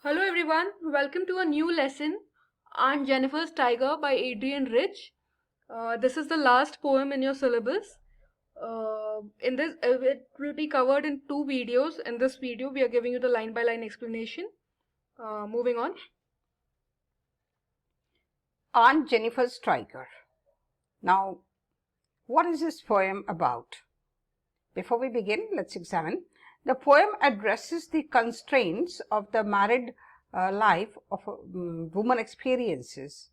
Hello everyone, welcome to a new lesson, Aunt Jennifer's Tiger by Adrian Rich. This is the last poem in your syllabus. It will be covered in two videos. In this video, we are giving you the line by line explanation. Moving on. Aunt Jennifer's Tiger. Now, what is this poem about? Before we begin, let's examine. The poem addresses the constraints of the married life of woman experiences,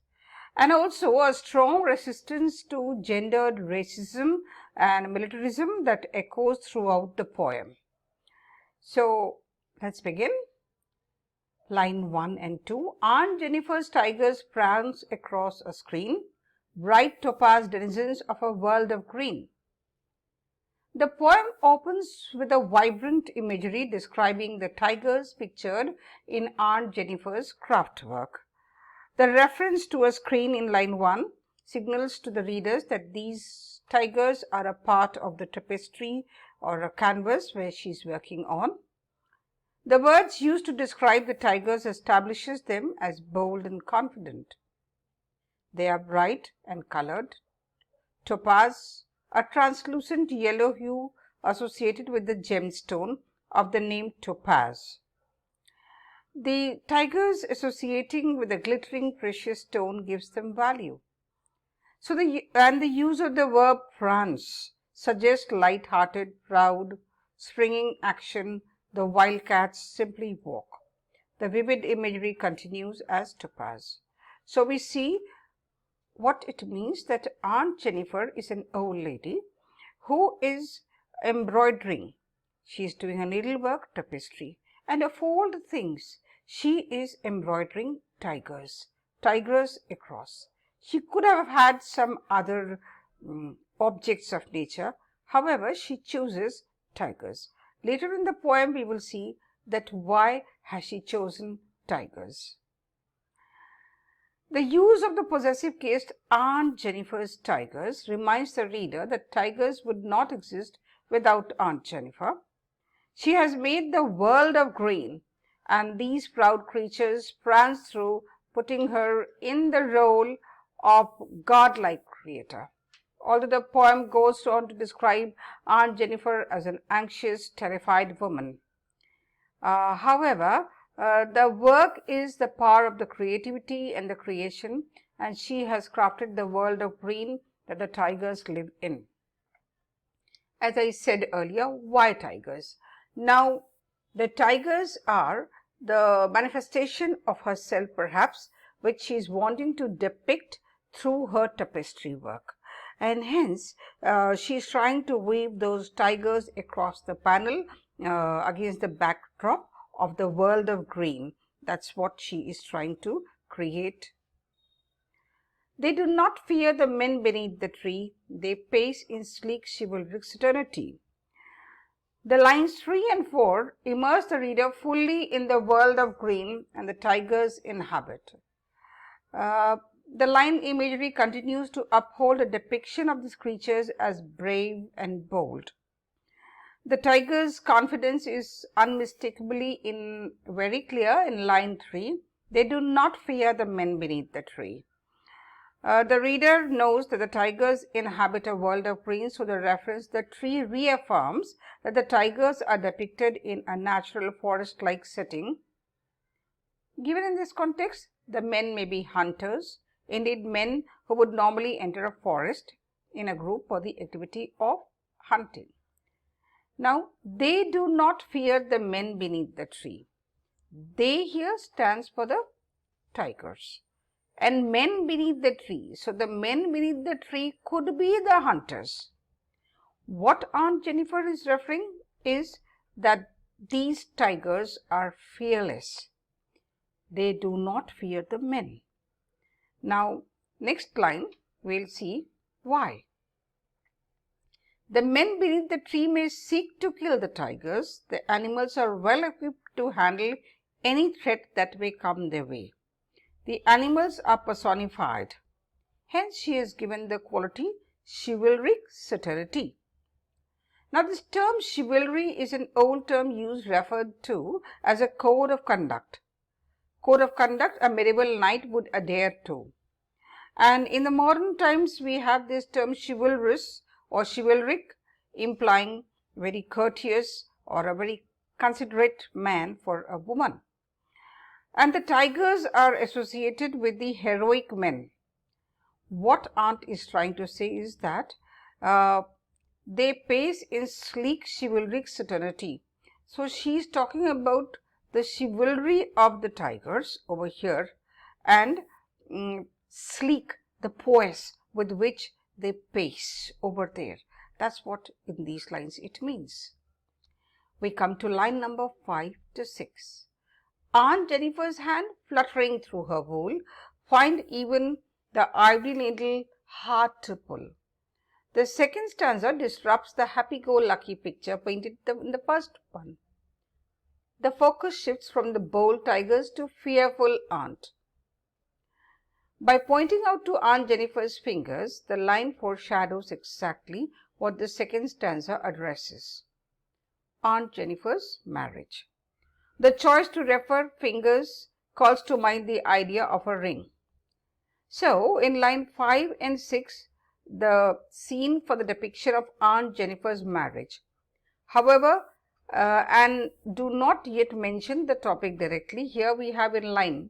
and also a strong resistance to gendered racism and militarism that echoes throughout the poem. So, let's begin. Line 1 and 2. Aunt Jennifer's tigers prance across a screen, bright topaz denizens of a world of green. The poem opens with a vibrant imagery describing the tigers pictured in Aunt Jennifer's craft work. The reference to a screen in line 1 signals to the readers that these tigers are a part of the tapestry or a canvas where she is working on. The words used to describe the tigers establishes them as bold and confident. They are bright and colored. Topaz, a translucent yellow hue associated with the gemstone of the name topaz. The tigers associating with a glittering precious stone gives them value. So the use of the verb prance suggests light-hearted, proud, springing action. The wildcats simply walk. The vivid imagery continues as topaz. So we see what it means that Aunt Jennifer is an old lady who is embroidering. She is doing a needlework tapestry, and of all the things, she is embroidering tigers across. She could have had some other objects of nature. However, she chooses tigers. Later in the poem, we will see that why has she chosen tigers. The use of the possessive case Aunt Jennifer's tigers reminds the reader that tigers would not exist without Aunt Jennifer. She has made the world of green, and these proud creatures prance through, putting her in the role of godlike creator. Although the poem goes on to describe Aunt Jennifer as an anxious, terrified woman. However, the work is the power of the creativity and the creation, and she has crafted the world of green that the tigers live in. As I said earlier, why tigers? Now, the tigers are the manifestation of herself perhaps, which she is wanting to depict through her tapestry work. And hence, she is trying to weave those tigers across the panel against the backdrop of the world of green. That's what she is trying to create. They do not fear the men beneath the tree. They pace in sleek chivalric eternity. The lines 3 and 4 immerse the reader fully in the world of green and the tigers inhabit. The line imagery continues to uphold a depiction of these creatures as brave and bold. The tiger's confidence is unmistakably very clear in line 3. They do not fear the men beneath the tree. The reader knows that the tigers inhabit a world of green, so the reference the tree reaffirms that the tigers are depicted in a natural forest-like setting. Given in this context, the men may be hunters, indeed men who would normally enter a forest in a group for the activity of hunting. Now, they do not fear the men beneath the tree. They here stands for the tigers. And men beneath the tree. So, the men beneath the tree could be the hunters. What Aunt Jennifer is referring is that these tigers are fearless. They do not fear the men. Now, next line we will see why. The men beneath the tree may seek to kill the tigers. The animals are well equipped to handle any threat that may come their way. The animals are personified. Hence, she is given the quality chivalric satiric. Now, this term chivalry is an old term used referred to as a code of conduct. code of conduct a medieval knight would adhere to. And in the modern times, we have this term chivalrous or chivalric, implying very courteous or a very considerate man for a woman. And the tigers are associated with the heroic men. What Aunt is trying to say is that they pace in sleek chivalric certainty. So she is talking about the chivalry of the tigers over here, and sleek, the poise with which they pace over there. That's what in these lines it means. We come to line number 5 to 6. Aunt Jennifer's hand fluttering through her wool, find even the ivory needle hard to pull. The second stanza disrupts the happy-go-lucky picture painted in the first one. The focus shifts from the bold tigers to fearful aunt. By pointing out to Aunt Jennifer's fingers, the line foreshadows exactly what the second stanza addresses: Aunt Jennifer's marriage. The choice to refer fingers calls to mind the idea of a ring. So, in line 5 and 6, the scene for the depiction of Aunt Jennifer's marriage. However, and do not yet mention the topic directly, here we have in line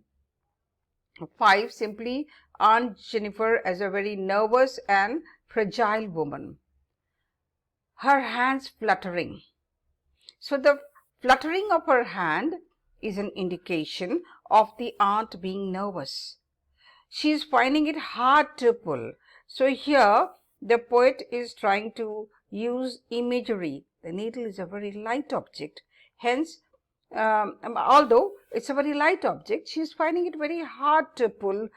5 simply Aunt Jennifer as a very nervous and fragile woman. Her hands fluttering. So, the fluttering of her hand is an indication of the aunt being nervous. She is finding it hard to pull. So, here the poet is trying to use imagery. The needle is a very light object. Hence, although it's a very light object, she is finding it very hard to pull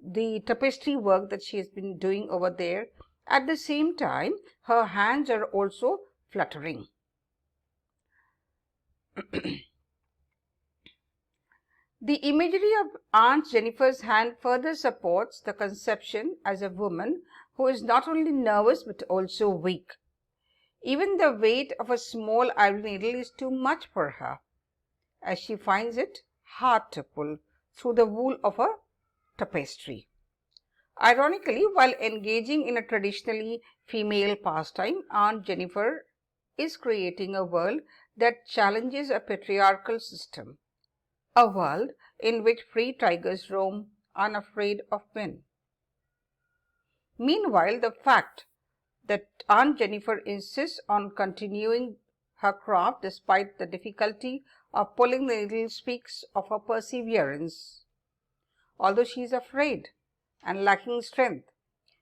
the tapestry work that she has been doing over there. At the same time, her hands are also fluttering. The imagery of Aunt Jennifer's hand further supports the conception as a woman who is not only nervous but also weak. Even the weight of a small ivory needle is too much for her, as she finds it hard to pull through the wool of a tapestry. Ironically, while engaging in a traditionally female pastime, Aunt Jennifer is creating a world that challenges a patriarchal system, a world in which free tigers roam unafraid of men. Meanwhile, the fact that Aunt Jennifer insists on continuing her craft despite the difficulty of pulling the needle speaks of her perseverance. Although she is afraid and lacking strength,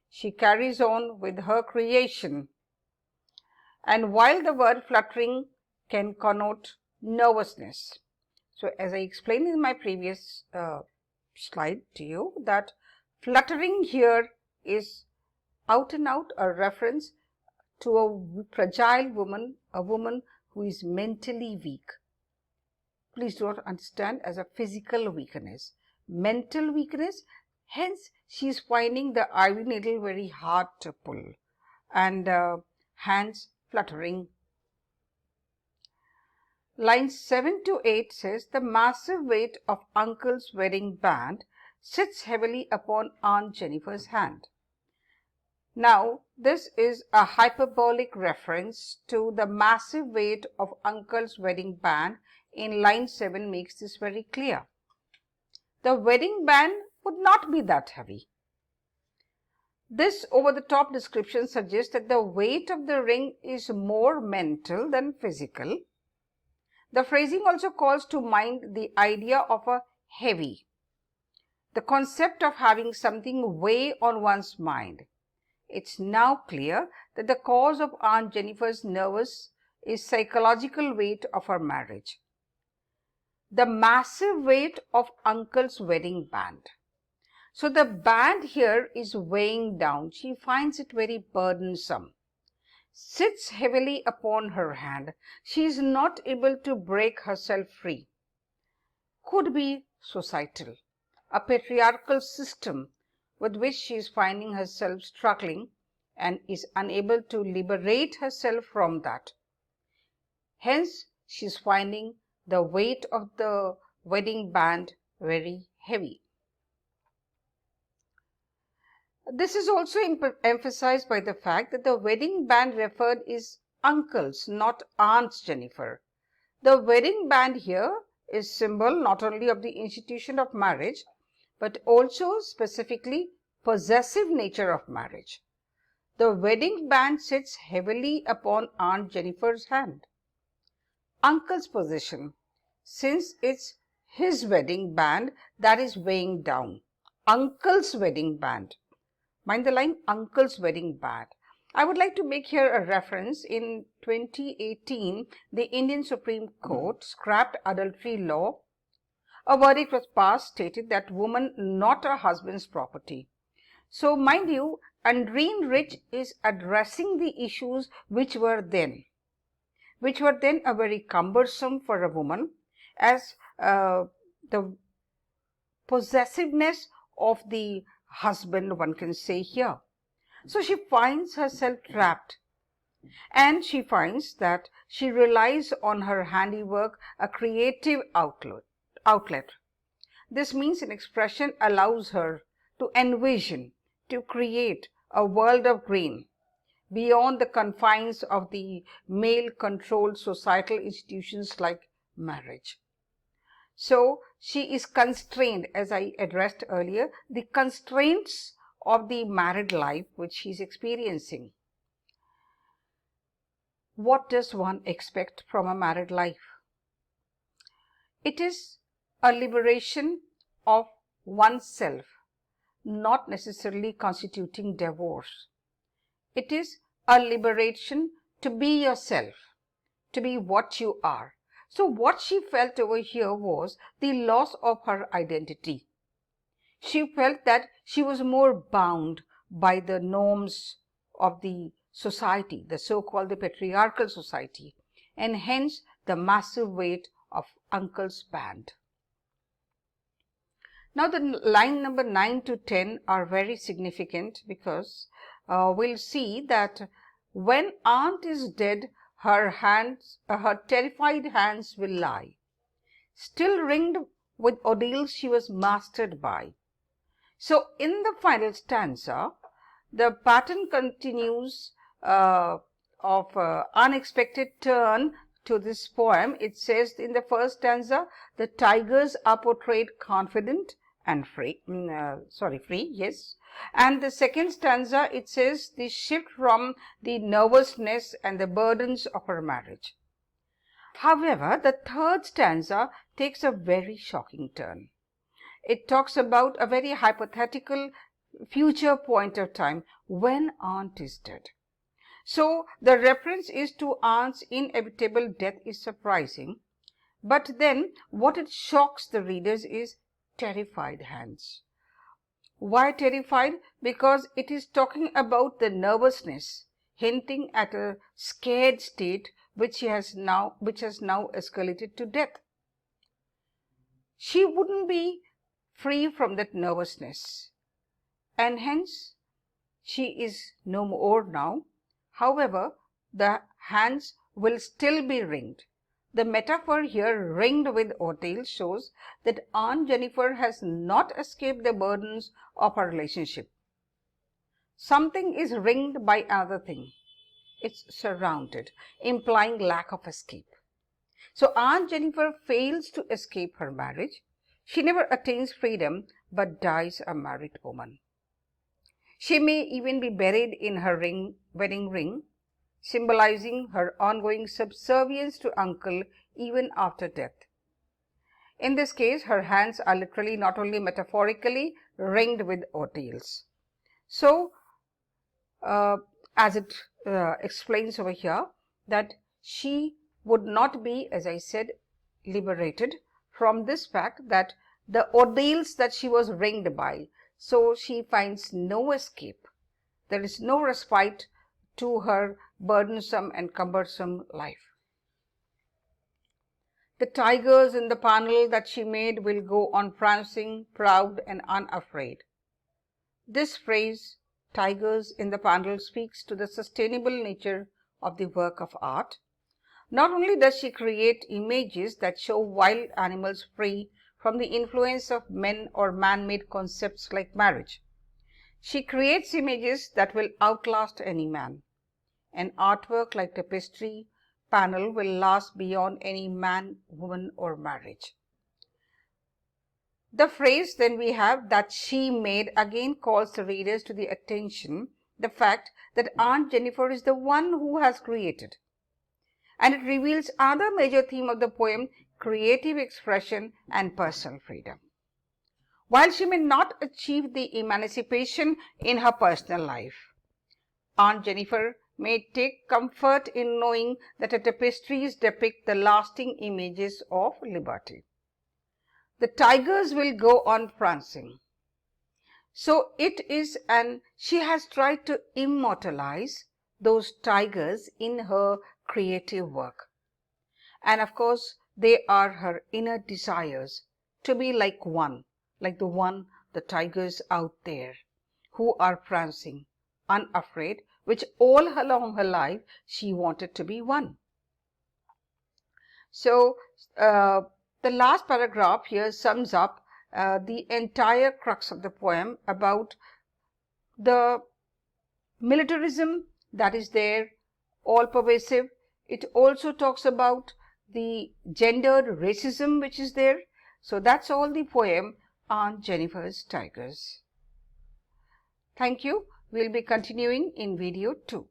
she carries on with her creation. And while the word fluttering can connote nervousness, so as I explained in my previous slide to you, that fluttering here is out and out a reference to a fragile woman, a woman who is mentally weak. Please do not understand as a physical weakness. Mental weakness, hence she is finding the ivory needle very hard to pull and hands fluttering. Lines 7 to 8 says, the massive weight of uncle's wedding band sits heavily upon Aunt Jennifer's hand. Now, this is a hyperbolic reference to the massive weight of uncle's wedding band. In line 7 makes this very clear. The wedding band would not be that heavy. This over-the-top description suggests that the weight of the ring is more mental than physical. The phrasing also calls to mind the idea of a heavy, the concept of having something weigh on one's mind. It's now clear that the cause of Aunt Jennifer's nervous is psychological weight of her marriage. The massive weight of uncle's wedding band. So the band here is weighing down. She finds it very burdensome. Sits heavily upon her hand. She is not able to break herself free. Could be societal, a patriarchal system with which she is finding herself struggling and is unable to liberate herself from that. Hence, she is finding the weight of the wedding band very heavy. This is also emphasized by the fact that the wedding band referred is uncles, not aunts, Jennifer. The wedding band here is symbol not only of the institution of marriage, but also specifically possessive nature of marriage. The wedding band sits heavily upon Aunt Jennifer's hand. Uncle's position, since it's his wedding band that is weighing down. Uncle's wedding band. Mind the line, uncle's wedding band. I would like to make here a reference. In 2018, the Indian Supreme Court scrapped adultery law. A verdict was passed stated that woman not a husband's property. So mind you, Adrienne Rich is addressing the issues which were then a very cumbersome for a woman, as the possessiveness of the husband, one can say here. So she finds herself trapped, and she finds that she relies on her handiwork, a creative outlet. This means an expression allows her to envision, to create a world of green beyond the confines of the male-controlled societal institutions like marriage. So she is constrained, as I addressed earlier, the constraints of the married life which she is experiencing. What does one expect from a married life? It is a liberation of oneself, not necessarily constituting divorce. It is a liberation to be yourself, to be what you are. So what she felt over here was the loss of her identity. She felt that she was more bound by the norms of the society, the so-called the patriarchal society, and hence the massive weight of uncle's band. Now the line number 9 to 10 are very significant because we'll see that when aunt is dead, her terrified hands will lie, still ringed with ordeals she was mastered by. So in the final stanza, the pattern continues of unexpected turn to this poem. It says in the first stanza, the tigers are portrayed confident and free, yes. And the second stanza, it says the shift from the nervousness and the burdens of her marriage. However, the third stanza takes a very shocking turn. It talks about a very hypothetical future point of time when aunt is dead. So the reference is to aunt's inevitable death is surprising, but then what it shocks the readers is terrified hands. Why terrified? Because it is talking about the nervousness, hinting at a scared state which has now escalated to death. She wouldn't be free from that nervousness, and hence she is no more now. However, the hands will still be ringed. The metaphor here, ringed with ordeal, shows that Aunt Jennifer has not escaped the burdens of her relationship. Something is ringed by another thing. It's surrounded, implying lack of escape. So Aunt Jennifer fails to escape her marriage. She never attains freedom but dies a married woman. She may even be buried in her wedding ring, symbolizing her ongoing subservience to uncle even after death. In this case, her hands are literally, not only metaphorically, ringed with ordeals. So, as it explains over here, that she would not be, as I said, liberated from this fact that the ordeals that she was ringed by. So she finds no escape. There is no respite to her burdensome and cumbersome life. The tigers in the panel that she made will go on prancing, proud and unafraid. This phrase, tigers in the panel, speaks to the sustainable nature of the work of art. Not only does she create images that show wild animals free from the influence of men or man-made concepts like marriage. She creates images that will outlast any man. An artwork like tapestry panel will last beyond any man, woman or marriage. The phrase then we have that she made again calls the readers to the attention the fact that Aunt Jennifer is the one who has created. And it reveals another major theme of the poem, creative expression and personal freedom. While she may not achieve the emancipation in her personal life, Aunt Jennifer may take comfort in knowing that her tapestries depict the lasting images of liberty. The tigers will go on prancing. So it is, and she has tried to immortalize those tigers in her creative work. And of course, they are her inner desires to be like the tigers out there who are prancing, unafraid, which all along her life she wanted to be one. So, the last paragraph here sums up the entire crux of the poem about the militarism that is there, all pervasive. It also talks about the gendered racism which is there. So that's all the poem Aunt Jennifer's Tigers. Thank you. We'll be continuing in video 2.